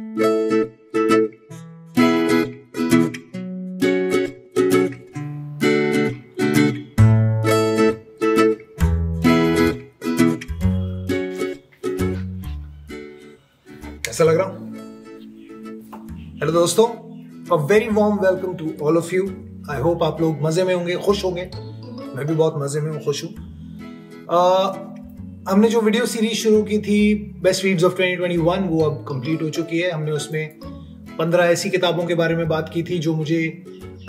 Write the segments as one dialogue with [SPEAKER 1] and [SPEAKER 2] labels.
[SPEAKER 1] कैसा लग रहा हूं? हेलो दोस्तों, a very warm welcome to all of you. I hope आप लोग मजे में होंगे, खुश होंगे। मैं भी बहुत मजे में हूँ, खुश हूँ। हमने जो वीडियो सीरीज शुरू की थी बेस्ट रीड्स ऑफ 2021, वो अब कंप्लीट हो चुकी है। हमने उसमें 15 ऐसी किताबों के बारे में बात की थी जो मुझे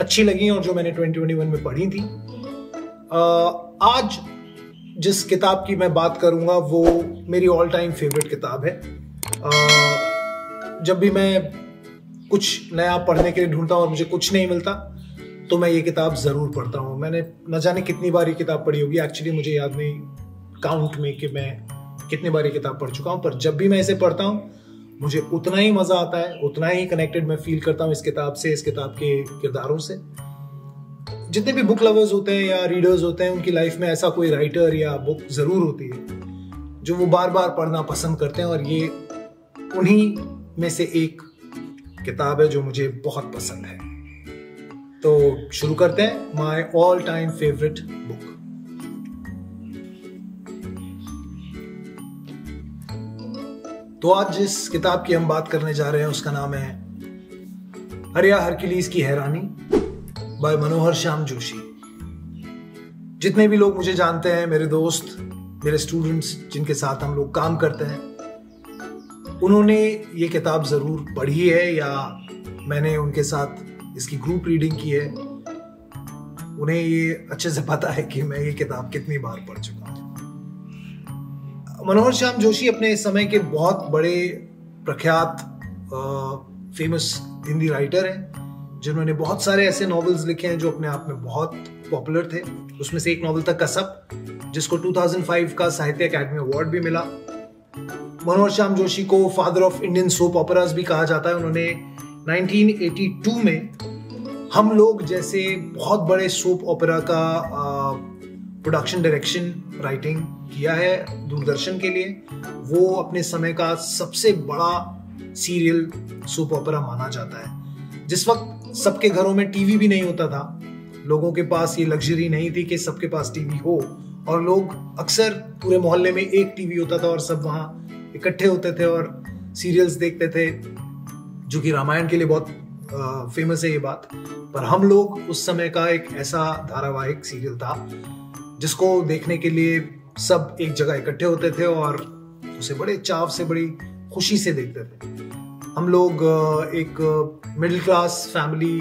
[SPEAKER 1] अच्छी लगी और जो मैंने 2021 में पढ़ी थी। आज जिस किताब की मैं बात करूंगा वो मेरी ऑल टाइम फेवरेट किताब है। जब भी मैं कुछ नया पढ़ने के लिए ढूंढता हूँ और मुझे कुछ नहीं मिलता तो मैं ये किताब जरूर पढ़ता हूँ। मैंने न जाने कितनी बार ये किताब पढ़ी होगी, एक्चुअली मुझे याद नहीं काउंट में कि मैं कितनी बार ये किताब पढ़ चुका हूँ, पर जब भी मैं इसे पढ़ता हूँ मुझे उतना ही मजा आता है, उतना ही कनेक्टेड मैं फील करता हूँ इस किताब से, इस किताब के किरदारों से। जितने भी बुक लवर्स होते हैं या रीडर्स होते हैं, उनकी लाइफ में ऐसा कोई राइटर या बुक जरूर होती है जो वो बार बार पढ़ना पसंद करते हैं, और ये उन्हीं में से एक किताब है जो मुझे बहुत पसंद है। तो शुरू करते हैं my all time favourite book. तो आज जिस किताब की हम बात करने जा रहे हैं उसका नाम है हरिया हरक्यूलिस की हैरानी बाय मनोहर श्याम जोशी। जितने भी लोग मुझे जानते हैं, मेरे दोस्त, मेरे स्टूडेंट्स जिनके साथ हम लोग काम करते हैं, उन्होंने ये किताब जरूर पढ़ी है या मैंने उनके साथ इसकी ग्रुप रीडिंग की है। उन्हें ये अच्छे से पता है कि मैं ये किताब कितनी बार पढ़ चुका हूं। मनोहर श्याम जोशी अपने समय के बहुत बड़े प्रख्यात फेमस हिंदी राइटर हैं जिन्होंने बहुत सारे ऐसे नॉवेल्स लिखे हैं जो अपने आप में बहुत पॉपुलर थे। उसमें से एक नॉवेल था कसब, जिसको 2005 का साहित्य अकादमी अवार्ड भी मिला। मनोहर श्याम जोशी को फादर ऑफ इंडियन सोप ओपेरास भी कहा जाता है। उन्होंने 1982 में हम लोग जैसे बहुत बड़े सोप ओपेरा का प्रोडक्शन डायरेक्शन राइटिंग किया है दूरदर्शन के लिए। वो अपने समय का सबसे बड़ा सीरियल सोप ओपेरा माना जाता है। जिस वक्त सबके घरों में टीवी भी नहीं होता था, लोगों के पास ये लग्जरी नहीं थी कि सबके पास टीवी हो, और लोग अक्सर पूरे मोहल्ले में एक टीवी होता था और सब वहां इकट्ठे होते थे और सीरियल्स देखते थे, जो कि रामायण के लिए बहुत फेमस है ये बात। पर हम लोग उस समय का एक ऐसा धारावाहिक सीरियल था जिसको देखने के लिए सब एक जगह इकट्ठे होते थे और उसे बड़े चाव से, बड़ी खुशी से देखते थे। हम लोग एक मिडिल क्लास फैमिली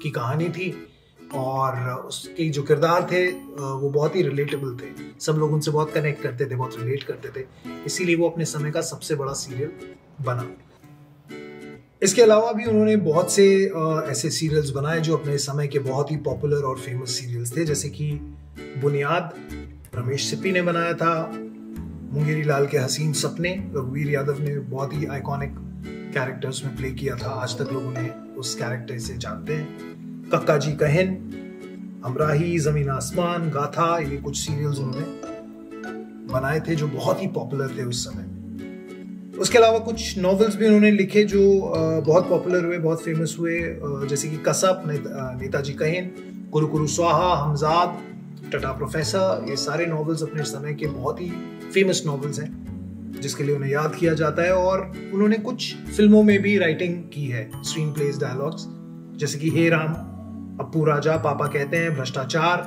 [SPEAKER 1] की कहानी थी और उसके जो किरदार थे वो बहुत ही रिलेटेबल थे। सब लोग उनसे बहुत कनेक्ट करते थे, बहुत रिलेट करते थे, इसीलिए वो अपने समय का सबसे बड़ा सीरियल बना। इसके अलावा भी उन्होंने बहुत से ऐसे सीरियल्स बनाए जो अपने समय के बहुत ही पॉपुलर और फेमस सीरियल्स थे, जैसे कि बुनियाद रमेश सिप्पी ने बनाया था, मुंगेरी लाल के हसीन सपने रघुवीर यादव ने बहुत ही आइकॉनिक कैरेक्टर उसमें प्ले किया था, आज तक लोग उन्हें उस कैरेक्टर से जानते हैं। कक्का जी कहन, हमराही, जमीन आसमान, गाथा, ये कुछ सीरियल्स उन्होंने बनाए थे जो बहुत ही पॉपुलर थे उस समय। उसके अलावा कुछ नॉवेल्स भी उन्होंने लिखे जो बहुत पॉपुलर हुए, बहुत फेमस हुए, जैसे कि कसब, नेताजी कहन, कुरु कुरु स्वाहा, हमजाद, टटा प्रोफेसर। ये सारे नॉवेल्स अपने समय के बहुत ही फेमस नॉवेल्स हैं जिसके लिए उन्हें याद किया जाता है। और उन्होंने कुछ फिल्मों में भी राइटिंग की है, स्क्रीन प्लेस, डायलॉग्स, जैसे कि हे राम, अप्पू राजा, पापा कहते हैं, भ्रष्टाचार,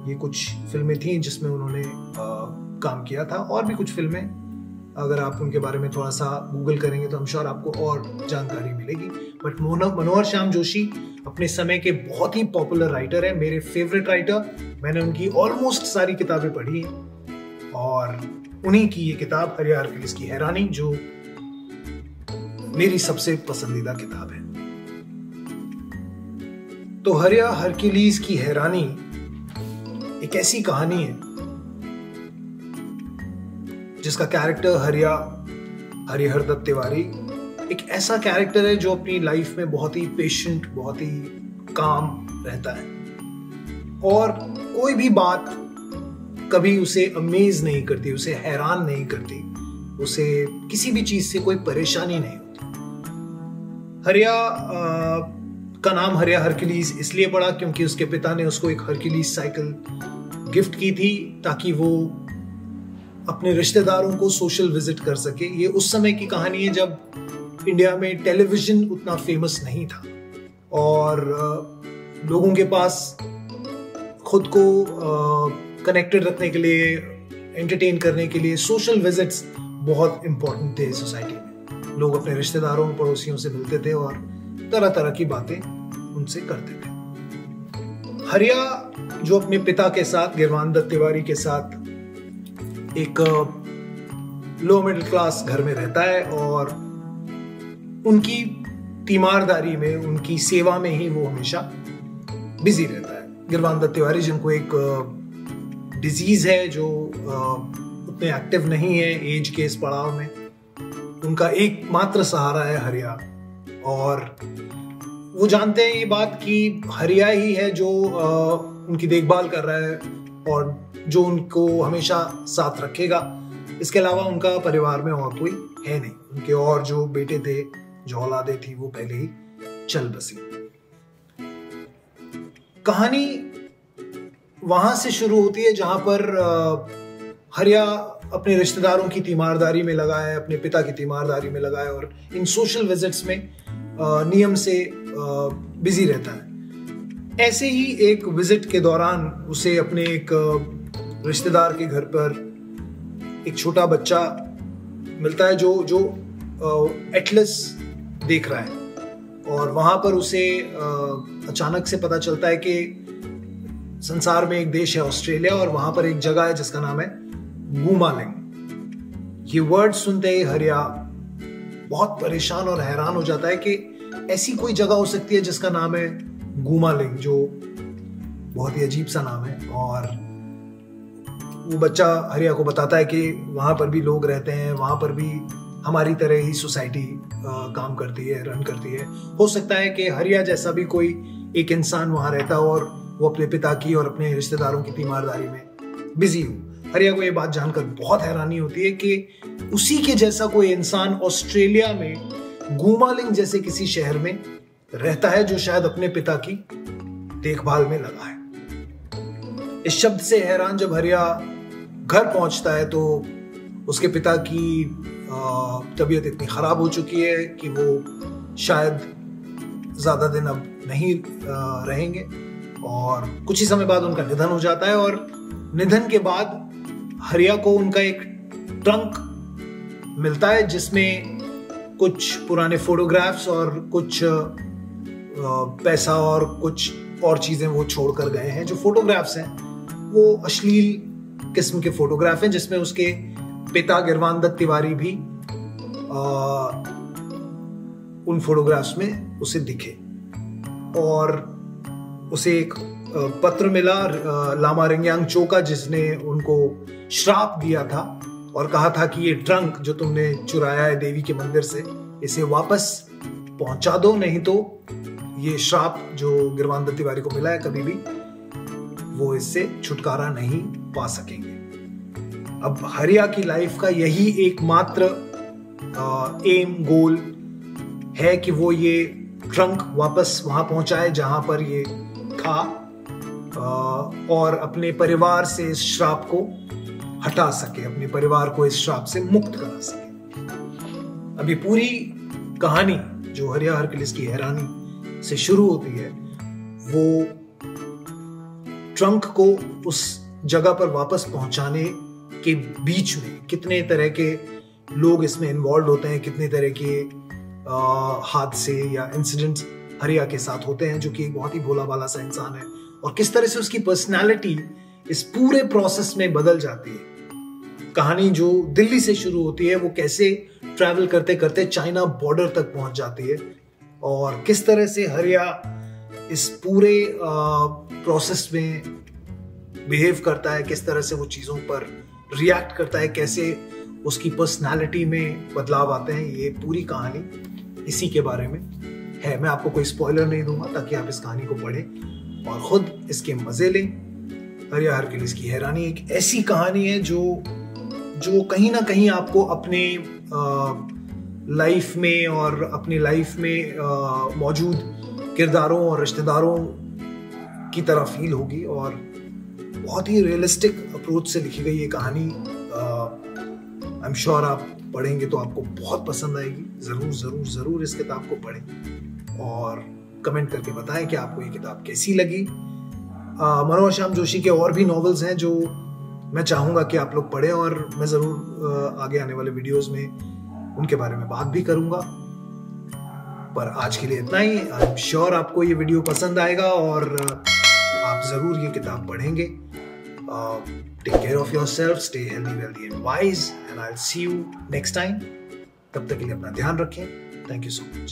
[SPEAKER 1] ये कुछ फिल्में थी जिसमें उन्होंने काम किया था। और भी कुछ फिल्में, अगर आप उनके बारे में थोड़ा सा गूगल करेंगे तो I'm sure आपको और जानकारी मिलेगी। बट मनोहर श्याम जोशी अपने समय के बहुत ही पॉपुलर राइटर है, मेरे फेवरेट राइटर। मैंने उनकी ऑलमोस्ट सारी किताबें पढ़ी हैं और उन्हीं की ये किताब हरिया हरक्यूलिस की हैरानी जो मेरी सबसे पसंदीदा किताब है। तो हरिया हरक्यूलिस की हैरानी एक ऐसी कहानी है जिसका कैरेक्टर हरिहर दत्त तिवारी एक ऐसा कैरेक्टर है जो अपनी लाइफ में बहुत ही पेशेंट, बहुत ही काम रहता है और कोई भी बात कभी उसे अमेज नहीं करती, उसे हैरान नहीं करती, उसे किसी भी चीज से कोई परेशानी नहीं होती। हरिया का नाम हरिया हरक्यूलिस इसलिए पड़ा क्योंकि उसके पिता ने उसको एक हरक्यूलिस साइकिल गिफ्ट की थी ताकि वो अपने रिश्तेदारों को सोशल विजिट कर सके। ये उस समय की कहानी है जब इंडिया में टेलीविजन उतना फेमस नहीं था और लोगों के पास खुद को कनेक्टेड रखने के लिए, एंटरटेन करने के लिए सोशल विजिट्स बहुत इंपॉर्टेंट थे सोसाइटी में। लोग अपने रिश्तेदारों पड़ोसियों से मिलते थे और तरह तरह की बातें उनसे करते थे। हरिया जो अपने पिता के साथ, गिरवान दत्त तिवारी के साथ, एक लो मिडिल क्लास घर में रहता है और उनकी तीमारदारी में, उनकी सेवा में ही वो हमेशा बिजी रहता है। गिरवान दत्त तिवारी जिनको एक डिजीज है जो उतने एक्टिव नहीं है एज के इस पड़ाव में, उनका एकमात्र सहारा है हरिया। और वो जानते हैं ये बात कि हरिया ही है जो उनकी देखभाल कर रहा है और जो उनको हमेशा साथ रखेगा। इसके अलावा उनका परिवार में और कोई है नहीं। उनके और जो बेटे थे, जो औलादे थी, वो पहले ही चल बसी। कहानी वहां से शुरू होती है जहां पर हरिया अपने रिश्तेदारों की तीमारदारी में लगा है, अपने पिता की तीमारदारी में लगा है और इन सोशल विजिट्स में नियम से बिजी रहता है। ऐसे ही एक विजिट के दौरान उसे अपने एक रिश्तेदार के घर पर एक छोटा बच्चा मिलता है जो एटलस देख रहा है और वहां पर उसे अचानक से पता चलता है कि संसार में एक देश है ऑस्ट्रेलिया और वहां पर एक जगह है जिसका नाम है गूमालिंग। ये वर्ड सुनते ही हरिया बहुत परेशान और हैरान हो जाता है कि ऐसी कोई जगह हो सकती है जिसका नाम है गूमालिंग, जो बहुत ही अजीब सा नाम है। और वो बच्चा हरिया को बताता है कि वहां पर भी लोग रहते हैं, वहां पर भी हमारी तरह ही सोसाइटी काम करती है, रन करती है। हो सकता है कि हरिया जैसा भी कोई एक इंसान वहां रहता हो और वो अपने पिता की और अपने रिश्तेदारों की तीमारदारी में बिजी हो। हरिया को ये बात जानकर बहुत हैरानी होती है कि उसी के जैसा कोई इंसान ऑस्ट्रेलिया में गूमालिंग जैसे किसी शहर में रहता है जो शायद अपने पिता की देखभाल में लगा है। इस शब्द से हैरान जब हरिया घर पहुंचता है तो उसके पिता की तबीयत इतनी खराब हो चुकी है कि वो शायद ज्यादा दिन अब नहीं रहेंगे और कुछ ही समय बाद उनका निधन हो जाता है। और निधन के बाद हरिया को उनका एक ट्रंक मिलता है जिसमें कुछ पुराने फोटोग्राफ्स और कुछ पैसा और कुछ और चीजें वो छोड़कर गए हैं। जो फोटोग्राफ्स हैं वो अश्लील किस्म के फोटोग्राफ हैं जिसमें उसके पिता गिरवान दत्त तिवारी भी उन फोटोग्राफ्स में उसे दिखे। और उसे एक पत्र मिला लामा रिंग्यांग चोका जिसने उनको श्राप दिया था और कहा था कि ये ट्रंक जो तुमने चुराया है देवी के मंदिर से, इसे वापस पहुंचा दो, नहीं तो ये श्राप जो गिरवान दत्त तिवारी को मिला है कभी भी वो इससे छुटकारा नहीं पा सकेंगे। अब हरिया की लाइफ का यही एकमात्र एम, गोल है कि वो ये ट्रंक वापस वहां पहुंचाए जहां पर ये था और अपने परिवार से इस श्राप को हटा सके, अपने परिवार को इस श्राप से मुक्त करा सके। अभी पूरी कहानी जो हरिया हरक्यूलिस की हैरानी से शुरू होती है वो ट्रंक को उस जगह पर वापस पहुंचाने के बीच में कितने तरह के लोग इसमें इन्वॉल्व होते हैं, कितने तरह के हादसे या इंसिडेंट्स हरिया के साथ होते हैं, जो कि एक बहुत ही भोला भाला सा इंसान है, और किस तरह से उसकी पर्सनालिटी इस पूरे प्रोसेस में बदल जाती है। कहानी जो दिल्ली से शुरू होती है वो कैसे ट्रैवल करते करते चाइना बॉर्डर तक पहुंच जाती है और किस तरह से हरिया इस पूरे प्रोसेस में बिहेव करता है, किस तरह से वो चीजों पर रिएक्ट करता है, कैसे उसकी पर्सनालिटी में बदलाव आते हैं। ये पूरी कहानी इसी के बारे में है। मैं आपको कोई स्पॉइलर नहीं दूंगा ताकि आप इस कहानी को पढ़ें और खुद इसके मजे लें। हरिया हरक्यूलिस की हैरानी एक ऐसी कहानी है जो कहीं ना कहीं आपको अपने लाइफ में और अपनी लाइफ में मौजूद किरदारों और रिश्तेदारों की तरह फील होगी। और बहुत ही रियलिस्टिक अप्रोच से लिखी गई ये कहानी, आई एम श्योर आप पढ़ेंगे तो आपको बहुत पसंद आएगी। जरूर जरूर जरूर इस किताब को पढ़ें और कमेंट करके बताएं कि आपको ये किताब कैसी लगी। मनोहर श्याम जोशी के और भी नॉवेल्स हैं जो मैं चाहूंगा कि आप लोग पढ़ें, और मैं जरूर आगे आने वाले वीडियोस में उनके बारे में बात भी करूंगा। पर आज के लिए इतना ही। आई एम श्योर आपको ये वीडियो पसंद आएगा और आप जरूर ये किताब पढ़ेंगे। Take care of yourself, stay healthy, wealthy and wise, and I will see you next time. तब तक के लिए अपना ध्यान रखें। Thank you so much.